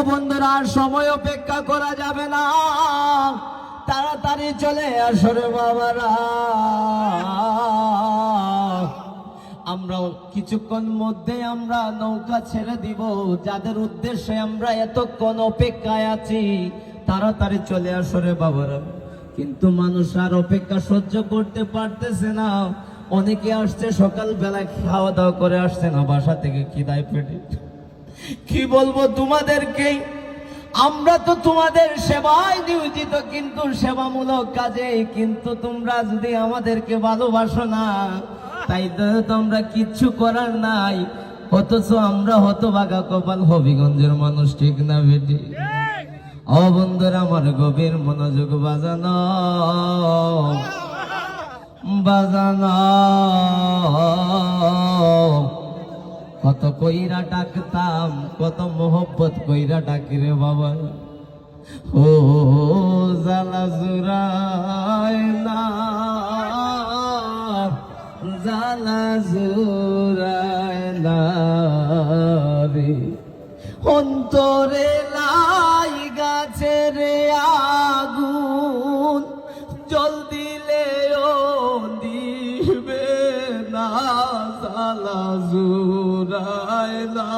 বন্ধুরা, আর সময় অপেক্ষা করা যাবে না, তাড়াতাড়ি চলে আসো রে বাবারা। আমরা কিছুক্ষণ মধ্যে আমরা নৌকা ছেড়ে দিব, যাদের উদ্দেশ্যে আমরা এতক্ষণ অপেক্ষায় আছি, তাড়াতাড়ি চলে আসো রে বাবারা। কিন্তু মানুষ আর অপেক্ষা সহ্য করতে পারতেছে না। অনেকে আসছে সকালবেলা, খাওয়া দাওয়া করে আসছে না বাসা থেকে খিদায় পেটে। কি বলবো তোমাদেরকে, আমরা তো তোমাদের সেবায় নিয়োজিত, কিন্তু সেবামূলক কাজে, কিন্তু তোমরা যদি আমাদেরকে ভালোবাসো না, তাই তো তোমরা কিচ্ছু করার নাই। অথচ আমরা হতভাগা কপাল হবিগঞ্জের মানুষ, ঠিক না বেটি? ও বন্ধুরা আমার, গভীর মনোযোগ বাজানো বাজানো। কত কইরা ডাকতাম, কত মোহব্বত কইরা ডাকি রে বাবা। ও জালা জুরায় না, জালা জুরায় না রে, অন্তরে লাই গাছে রে আগুন, জল দিলেও দিবে না, জালা জুরায় না।